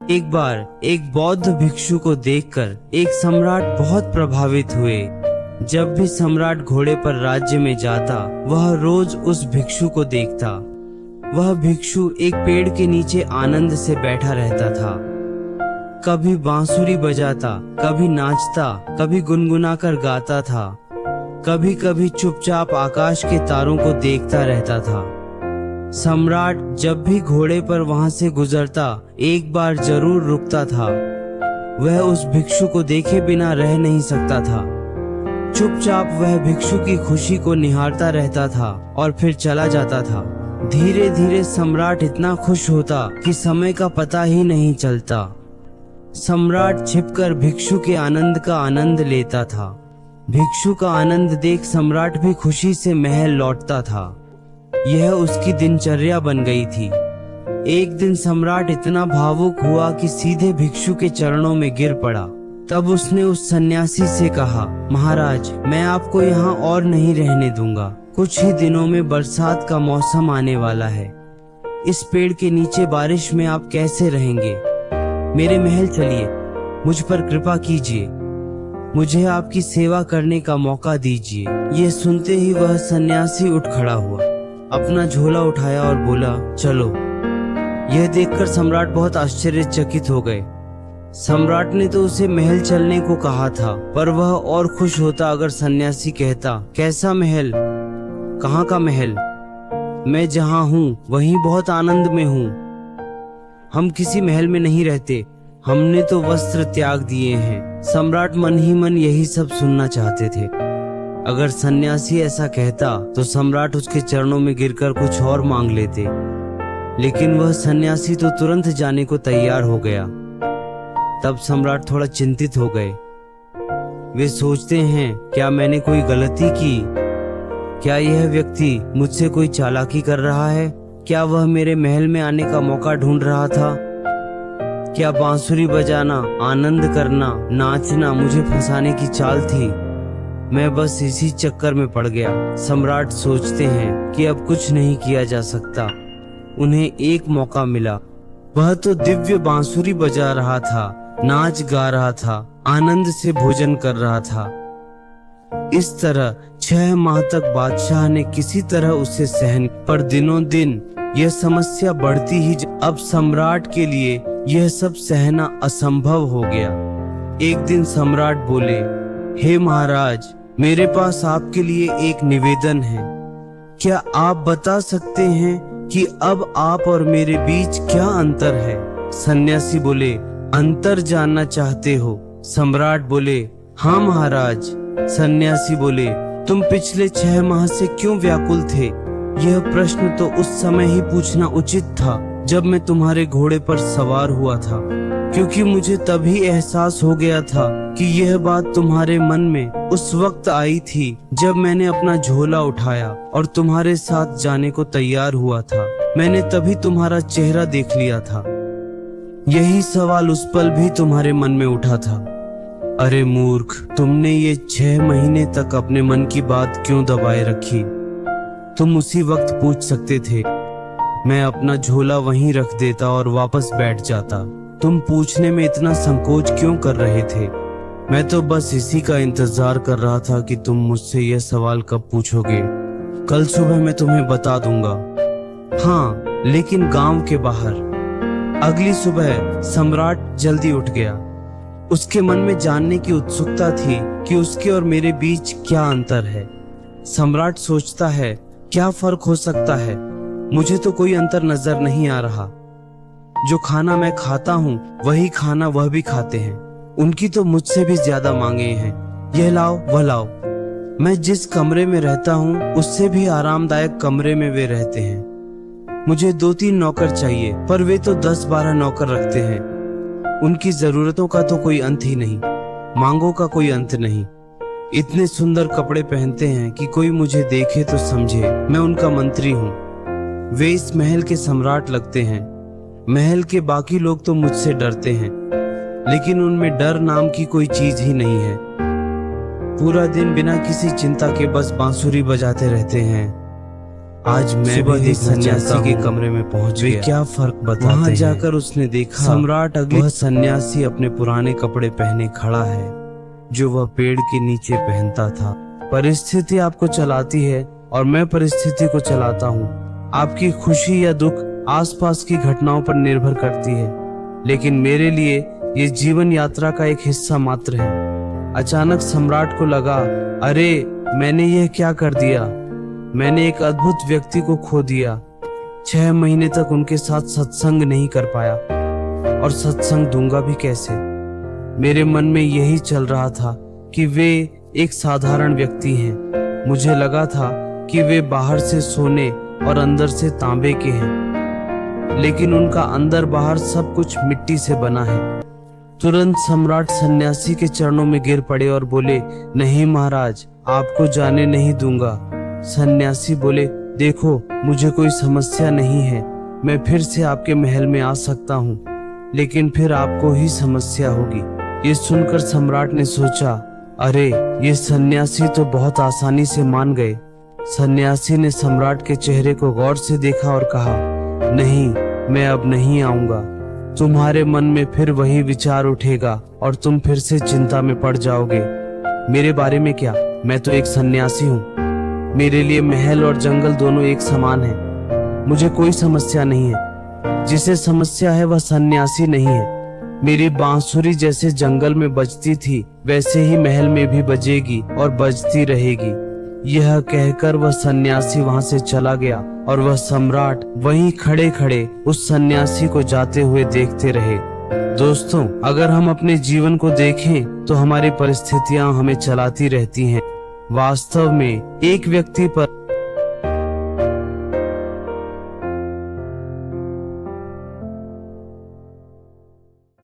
एक बार एक बौद्ध भिक्षु को देखकर एक सम्राट बहुत प्रभावित हुए। जब भी सम्राट घोड़े पर राज्य में जाता, वह रोज उस भिक्षु को देखता। वह भिक्षु एक पेड़ के नीचे आनंद से बैठा रहता था। कभी बांसुरी बजाता, कभी नाचता, कभी गुनगुनाकर गाता था, कभी कभी चुपचाप आकाश के तारों को देखता रहता था। सम्राट जब भी घोड़े पर वहां से गुजरता, एक बार जरूर रुकता था। वह उस भिक्षु को देखे बिना रह नहीं सकता था। चुपचाप वह भिक्षु की खुशी को निहारता रहता था और फिर चला जाता था। धीरे धीरे सम्राट इतना खुश होता कि समय का पता ही नहीं चलता। सम्राट छिपकर भिक्षु के आनंद का आनंद लेता था। भिक्षु का आनंद देख सम्राट भी खुशी से महल लौटता था। यह उसकी दिनचर्या बन गई थी। एक दिन सम्राट इतना भावुक हुआ कि सीधे भिक्षु के चरणों में गिर पड़ा। तब उसने उस सन्यासी से कहा, महाराज, मैं आपको यहाँ और नहीं रहने दूंगा। कुछ ही दिनों में बरसात का मौसम आने वाला है। इस पेड़ के नीचे बारिश में आप कैसे रहेंगे? मेरे महल चलिए, मुझ पर कृपा कीजिए, मुझे आपकी सेवा करने का मौका दीजिए। ये सुनते ही वह सन्यासी उठ खड़ा हुआ, अपना झोला उठाया और बोला, चलो। यह देखकर सम्राट बहुत आश्चर्यचकित हो गए। सम्राट ने तो उसे महल चलने को कहा था, पर वह और खुश होता अगर सन्यासी कहता, कैसा महल? कहाँ का महल? मैं जहाँ हूँ वहीं बहुत आनंद में हूँ। हम किसी महल में नहीं रहते, हमने तो वस्त्र त्याग दिए हैं। सम्राट मन ही मन यही सब सुनना चाहते थे। अगर सन्यासी ऐसा कहता तो सम्राट उसके चरणों में गिरकर कुछ और मांग लेते, लेकिन वह सन्यासी तो तुरंत जाने को तैयार हो गया। तब सम्राट थोड़ा चिंतित हो गए। वे सोचते हैं, क्या मैंने कोई गलती की? क्या यह व्यक्ति मुझसे कोई चालाकी कर रहा है? क्या वह मेरे महल में आने का मौका ढूंढ रहा था? क्या बांसुरी बजाना, आनंद करना, नाचना मुझे फंसाने की चाल थी? मैं बस इसी चक्कर में पड़ गया। सम्राट सोचते हैं कि अब कुछ नहीं किया जा सकता। उन्हें एक मौका मिला। वह तो दिव्य बांसुरी बजा रहा था, नाच गा रहा था, आनंद से भोजन कर रहा था। इस तरह 6 माह तक बादशाह ने किसी तरह उसे सहन, पर दिनों दिन यह समस्या बढ़ती ही। अब सम्राट के लिए यह सब सहना असंभव हो गया। एक दिन सम्राट बोले, हे महाराज, मेरे पास आपके लिए एक निवेदन है। क्या आप बता सकते हैं कि अब आप और मेरे बीच क्या अंतर है? सन्यासी बोले, अंतर जानना चाहते हो? सम्राट बोले, हाँ महाराज। सन्यासी बोले, तुम पिछले 6 माह से क्यों व्याकुल थे? यह प्रश्न तो उस समय ही पूछना उचित था जब मैं तुम्हारे घोड़े पर सवार हुआ था, क्योंकि मुझे तभी एहसास हो गया था कि यह बात तुम्हारे मन में उस वक्त आई थी जब मैंने अपना झोला उठाया और तुम्हारे साथ जाने को तैयार हुआ था। मैंने तभी तुम्हारा चेहरा देख लिया था। यही सवाल उस पल भी तुम्हारे मन में उठा था। अरे मूर्ख, तुमने ये 6 महीने तक अपने मन की बात क्यों दबाए रखी? तुम उसी वक्त पूछ सकते थे। मैं अपना झोला वहीं रख देता और वापस बैठ जाता। तुम पूछने में इतना संकोच क्यों कर रहे थे? मैं तो बस इसी का इंतजार कर रहा था कि तुम मुझसे यह सवाल कब पूछोगे। कल सुबह मैं तुम्हें बता दूंगा। हाँ, लेकिन गांव के बाहर। अगली सुबह सम्राट जल्दी उठ गया। उसके मन में जानने की उत्सुकता थी कि उसके और मेरे बीच क्या अंतर है। सम्राट सोचता है, क्या फर्क हो सकता है? मुझे तो कोई अंतर नजर नहीं आ रहा। जो खाना मैं खाता हूँ वही खाना वह भी खाते हैं। उनकी तो मुझसे भी ज्यादा मांगे हैं। यह लाओ, वह लाओ। मैं जिस कमरे में रहता हूँ उससे भी आरामदायक कमरे में वे रहते हैं। मुझे 2-3 नौकर चाहिए, पर वे तो 10-12 नौकर रखते हैं। उनकी जरूरतों का तो कोई अंत ही नहीं, मांगों का कोई अंत नहीं। इतने सुंदर कपड़े पहनते हैं कि कोई मुझे देखे तो समझे मैं उनका मंत्री हूँ। वे इस महल के सम्राट लगते हैं। महल के बाकी लोग तो मुझसे डरते हैं, लेकिन उनमें डर नाम की कोई चीज ही नहीं है। पूरा दिन बिना किसी चिंता के बस बांसुरी बजाते रहते हैं। आज मैं भी देखना सन्यासी के कमरे में पहुंच गया। क्या फर्क बताते हैं। वहां जाकर उसने देखा सम्राट वह सन्यासी अपने पुराने कपड़े पहने खड़ा है जो वह पेड़ के नीचे पहनता था। परिस्थिति आपको चलाती है और मैं परिस्थिति को चलाता हूँ। आपकी खुशी या दुख आसपास की घटनाओं पर निर्भर करती है, लेकिन मेरे लिए ये जीवन यात्रा का एक हिस्सा मात्र है। अचानक सम्राट को लगा, अरे मैंने यह क्या कर दिया। मैंने एक अद्भुत व्यक्ति को खो दिया। 6 महीने तक उनके साथ सत्संग नहीं कर पाया और सत्संग दूंगा भी कैसे। मेरे मन में यही चल रहा था कि वे एक साधारण व्यक्ति हैं। मुझे लगा था कि वे बाहर से सोने और अंदर से तांबे के हैं, लेकिन उनका अंदर बाहर सब कुछ मिट्टी से बना है। तुरंत सम्राट सन्यासी के चरणों में गिर पड़े और बोले, नहीं महाराज, आपको जाने नहीं दूंगा। सन्यासी बोले, देखो मुझे कोई समस्या नहीं है, मैं फिर से आपके महल में आ सकता हूँ, लेकिन फिर आपको ही समस्या होगी। ये सुनकर सम्राट ने सोचा, अरे ये सन्यासी तो बहुत आसानी से मान गए। सन्यासी ने सम्राट के चेहरे को गौर से देखा और कहा, नहीं, मैं अब नहीं आऊंगा। तुम्हारे मन में फिर वही विचार उठेगा और तुम फिर से चिंता में पड़ जाओगे। मेरे बारे में क्या, मैं तो एक सन्यासी हूँ। मेरे लिए महल और जंगल दोनों एक समान है। मुझे कोई समस्या नहीं है। जिसे समस्या है वह सन्यासी नहीं है। मेरी बांसुरी जैसे जंगल में बजती थी वैसे ही महल में भी बजेगी और बजती रहेगी। यह कहकर वह सन्यासी वहां से चला गया और वह सम्राट वहीं खड़े खड़े उस सन्यासी को जाते हुए देखते रहे। दोस्तों, अगर हम अपने जीवन को देखें तो हमारी परिस्थितियां हमें चलाती रहती हैं। वास्तव में एक व्यक्ति पर